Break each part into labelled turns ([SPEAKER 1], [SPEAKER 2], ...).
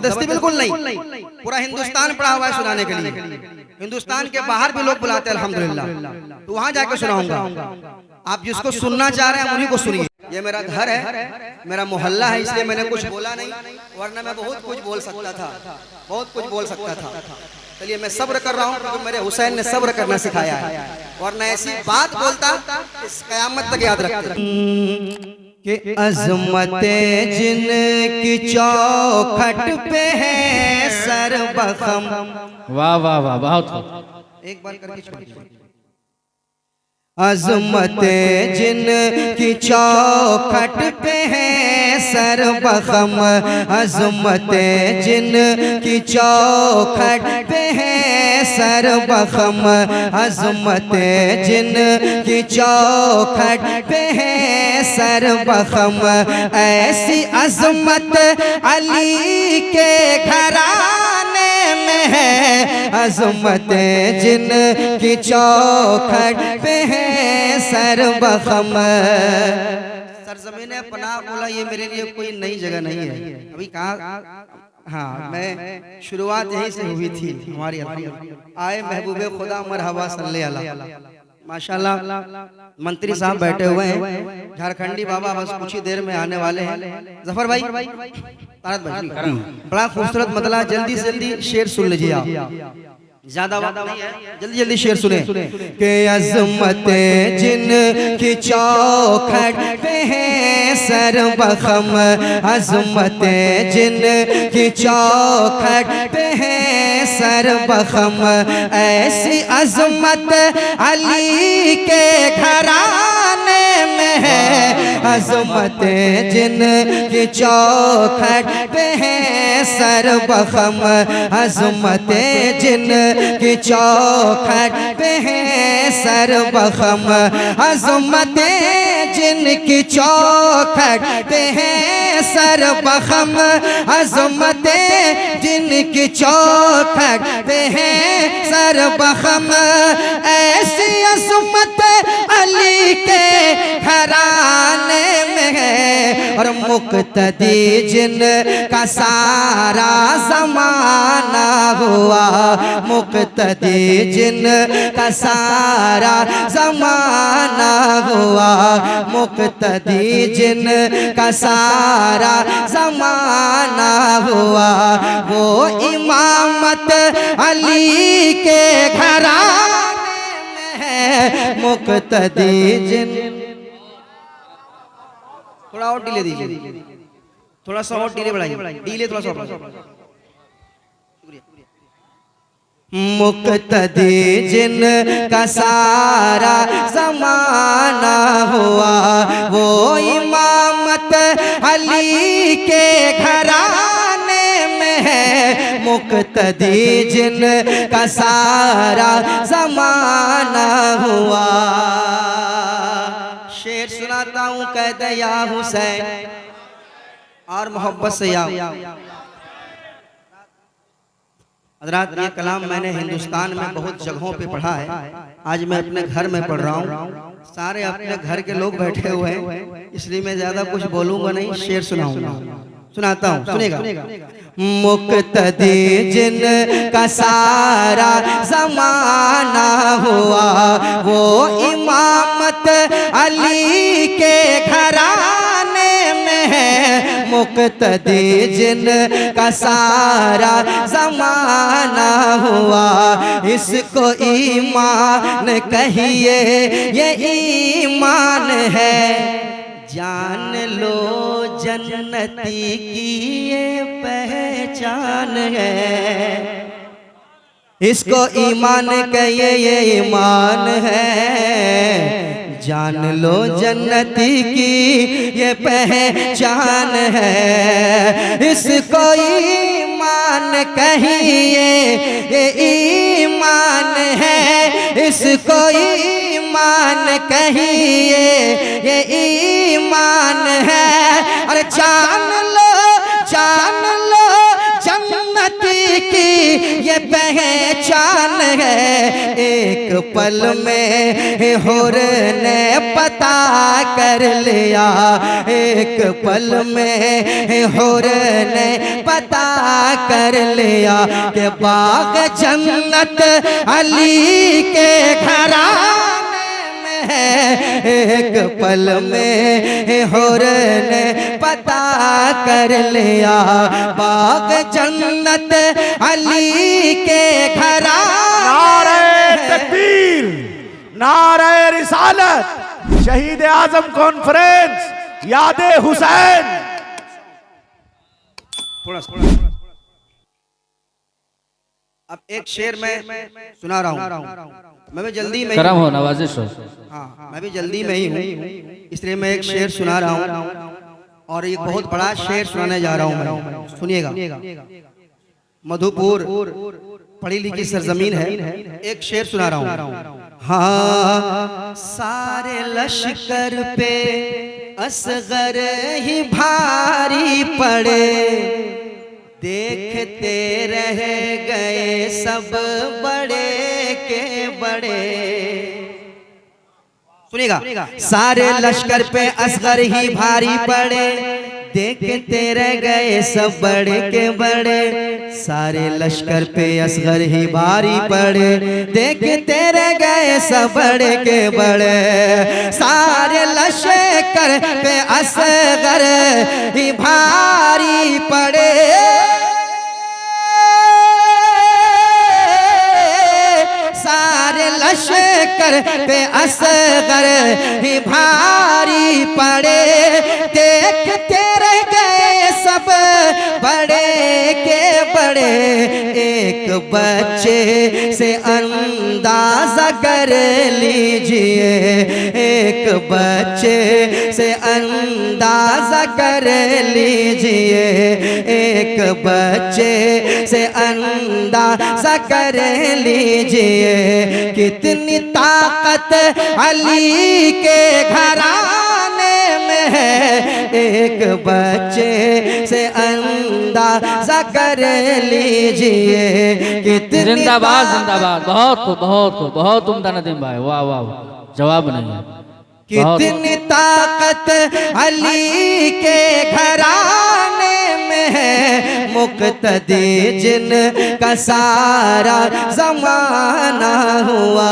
[SPEAKER 1] जबरदस्ती बिल्कुल नहीं, पूरा हिंदुस्तान पड़ा हुआ है सुनाने के लिए। हिंदुस्तान के बाहर भी लोग बुलाते हैं अल्हम्दुलिल्लाह, तो वहां जाके सुनाऊंगा। आप जिसको सुनना चाह रहे हैं उन्हीं को सुनिए। ये मेरा घर है, मेरा मोहल्ला है, इसलिए मैंने कुछ बोला नहीं, वरना मैं बहुत कुछ बोल सकता था, बहुत कुछ बोल सकता था। चलिए मैं सब्र कर रहा हूँ, क्योंकि मेरे हुसैन ने सब्र करना सिखाया है, वरना ऐसी बात बोलता इस कयामत तक याद रखते कि अज़मते जिनकी चौखट पे है सर बखम।
[SPEAKER 2] वाह वाह वाह, बहुत
[SPEAKER 1] एक बार करके छोड़िए। अज़मते जिनकी चौखट पे है सर बखम, अज़मते जिनकी चौखट पे है सर बखम, अज़मते जिनकी चौखट पे है सर बखम। ऐसी अज़मत अली के घराने में है, अज़मते जिनकी चौखट पे है सर बखम। सरज़मीने पनाह बोला, ये मेरे लिए कोई नई जगह नहीं है। अभी कहा, हाँ मैं शुरुआत यहीं से हुई थी हमारी। आए महबूबे खुदा मरहबा सल्ले अला। माशाल्लाह मंत्री साहब बैठे हुए हैं, झारखंडी बाबा बस कुछ ही देर में आने वाले हैं। जफर भाई, तारत भाई, बड़ा खूबसूरत मतला, जल्दी से जल्दी शेर सुन लीजिए आप, ज्यादा वक्त नहीं है, जल्दी जल्दी शेर सुने। के अज़मते जिनकी चौखट पे है सर बखम, अज़मते जिनकी चौखट पे है सर बखम। ऐसी अज़मत अली के घराने में है, अज़मते जिनकी चौखट पे है सर बखम, अज़मते जिनकी चौखट पे है सर बखम, अज़मते जिनकी चौखट पे है सर बखम, अज़मते जिनकी चौखट पे है सर बखम। ऐसी अज़मत अली के घराने में है, और मुक्तदी जिनका सारा ज़माना हुआ, मुक्तदी जिनका सारा ज़माना हुआ, मुक्तदी जिनका सारा ज़माना हुआ। वो इमामत अली के घराने में है, मुक्तदी जिन। थोड़ा और डीले दीजिए, थोड़ा सा और डीले बढ़ाइए, डीले थोड़ा सा। मुक्तदी जिनका सारा ज़माना हुआ, वो इमामत अली के घराने में है, मुक्तदी जिनका सारा ज़माना हुआ। शेर सुनाता हूँ, कह दे या हुसैन, और मोहब्बत से या हज़रात। ये कलाम मैंने हिंदुस्तान में बहुत जगहों पे पढ़ा है, आज मैं अपने घर में पढ़ रहा हूँ। सारे अपने घर के लोग बैठे हुए हैं, इसलिए मैं ज्यादा कुछ बोलूंगा नहीं, शेर सुनाऊंगा, सुनाता हूँ, सुनेगा। मुक्तदी जिनका सारा ज़माना हुआ, वो इमामत अली के घराने में है, मुक्तदी जिनका सारा ज़माना हुआ। इसको ईमान कहिए, ये ईमान है, जान लो जन्नती की ये पहचान है। इसको ईमान कहिए, ये ईमान है, जान लो जन्नती की ये पहचान है। इसको ईमान कहिए, ये ईमान है, इसको ईमान कहिए, ये ईमान है। अरे जान लो जन्नती की ये पहचान है एक पल में हुर ने पता कर लिया, एक पल में हुर ने पता कर लिया कि बाग जन्नत अली के घराने में है, एक पल में हुर ने पता कर लिया बाग जन्नत अली के घराने।
[SPEAKER 3] नारे तकबीर, नारे रिसालत, शहीद आजम कॉन्फ्रेंस, यादे हुसैन।
[SPEAKER 1] थोड़ा अब एक शेर मैं सुना रहा हूँ, मैं भी जल्दी में
[SPEAKER 2] करम हो, नवाजिश हो।
[SPEAKER 1] हाँ, मैं भी जल्दी में ही हूँ, इसलिए मैं एक शेर सुना रहा हूँ और एक बहुत बड़ा शेर सुनाने जा रहा हूँ मैं, सुनिएगा। मधुपुर पढ़ी लिखी सरजमीन है, एक शेर सुना रहा हूँ। हाँ, सारे लश्कर पे असगर ही भारी पड़े, देखते रह गए सब बड़े के बड़े। सुनिएगा, सारे लश्कर पे असगर ही भारी पड़े, देखते रह गए सब बड़े के बड़े। सारे लश्कर पे असगर ही भारी पड़े, देखते रह गए सब बड़े के बड़े। सारे लश्कर पे असगर ही भारी पड़े, सारे लश्कर पे असगर ही भारी पड़े, देखते रह गए सब बड़े के बड़े। एक बच्चे से अंदाजा कर लीजिए, एक बच्चे से अंदाजा कर लीजिए, एक बच्चे से अंदाजा कर लीजिए कितनी ताकत अली के घराने में है। एक बच्चे से अंदाजा कर लीजिए कितनी
[SPEAKER 2] जिंदाबाद जिंदाबाद, बहुत बहुत बहुत उम्दा नदीम भाई, वाह वाह, जवाब नहीं है।
[SPEAKER 1] कितनी ताकत अली के घराने में है, मुक्तदी जिन का सारा जमाना हुआ।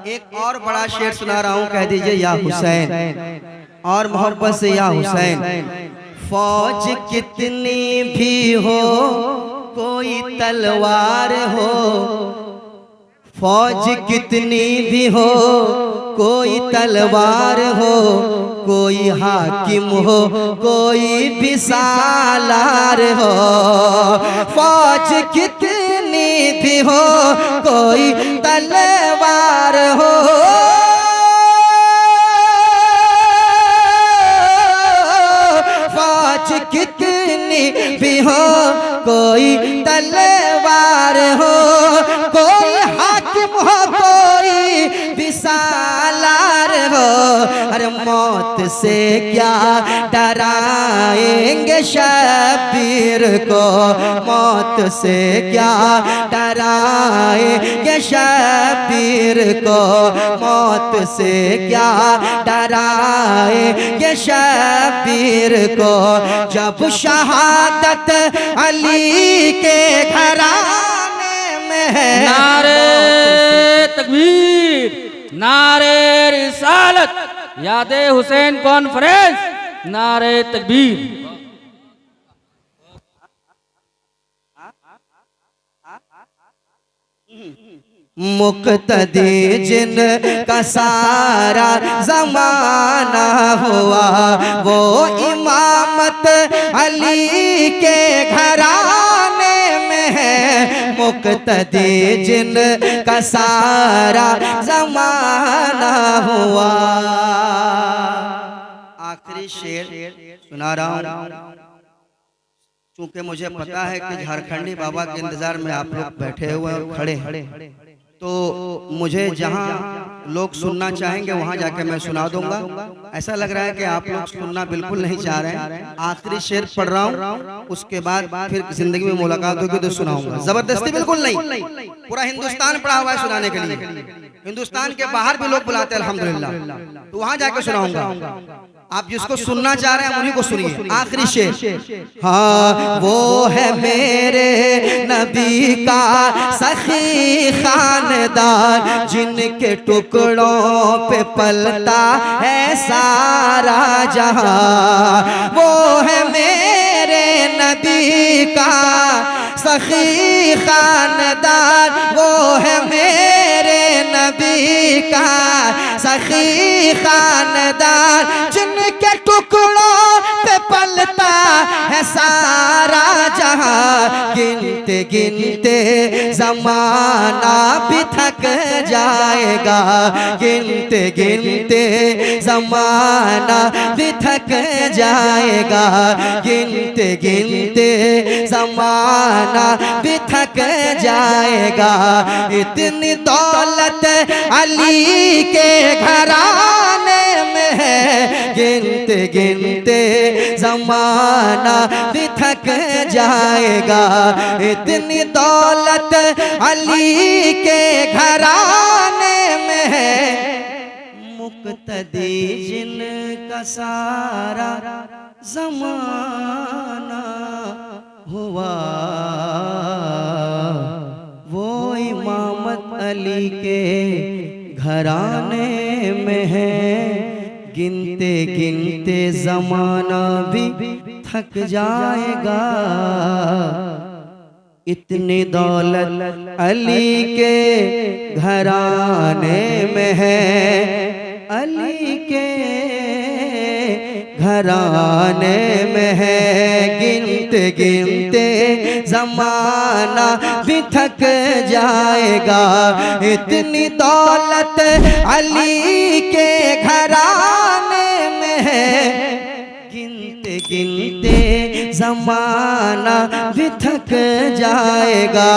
[SPEAKER 1] एक और बड़ा शेर सुना रहा हूँ, कह दीजिए या हुसैन, और मोहब्बत से या हुसैन। फौज कितनी भी हो, कोई तलवार हो, फौज कितनी भी हो, कोई तलवार हो, कोई हाकिम हो, कोई भी सालार हो। फौज कितनी भी हो, कोई तलवार हो, फौज कितनी भी हो, कोई तलवार हो, कोई हाकिम हो, कोई भी सालार हो। अरे मौत से क्या डराएंगे शब्बीर को, मौत से क्या डराएंगे शब्बीर को, मौत से क्या डराएंगे शब्बीर को। जब शहादत अली के घराने में है,
[SPEAKER 2] नारे तकबीर, नारे रिसालत, यादे हुसैन कॉन्फ्रेंस, नारे तकबीर।
[SPEAKER 1] मुक्तदी जिन का सारा जमाना हुआ, वो इमामत अली के घराने में है। मुक्तदी जिन का सारा जमाना हुआ। आखिरी शेर सुना रहा हूँ, चूंकि मुझे पता है कि झारखंडी बाबा के इंतजार में आप लोग बैठे हुए और खड़े हैं, तो मुझे जहाँ लोग सुनना चाहेंगे वहाँ जाके मैं सुना दूंगा। ऐसा लग रहा है कि आप लोग सुनना बिल्कुल नहीं चाह रहे हैं। आखिरी शेर पढ़ रहा हूँ, उसके बाद फिर जिंदगी में मुलाकात होगी तो सुनाऊंगा। जबरदस्ती बिल्कुल नहीं, पूरा हिंदुस्तान पड़ा हुआ है सुनाने के लिए। हिंदुस्तान के बाहर भी लोग बुलाते हैं अल्हम्दुलिल्लाह, तो वहाँ जाके सुनाऊंगा। आप जिसको सुनना चाह रहे हैं उन्हीं को सुनिए। आखिरी शेर। हाँ वो है मेरे नबी का सखी खानदान, जिनके टुकड़ों पे पलता है सारा जहां। वो है मेरे नबी का सखी खानदान, वो है मेरे नबी का सखी खानदान, जिनके टुकड़ों पे पलता है सारा जहां। गिनते गिनते जमाना भी थक जाएगा, गिनते गिनते जमाना भी थक जाएगा, गिनते गिनते जमाना भी थक जाएगा। इतनी दौलत अली के घराने में है, गिनते गिनते जमाना भी थक जाएगा। इतनी दौलत अली के घराने में है, मुक्तदी जिनका सारा जमाना हुआ, वो इमामत अली के घराने में है। गिनते गिनते जमाना भी थक जाएगा, इतनी दौलत अली के घराने में है, अली के घराने में है। गिनते गिनते जमाना भी थक जाएगा, इतनी दौलत अली के घराने में है। गिनते गिनते जमाना भी थक जाएगा।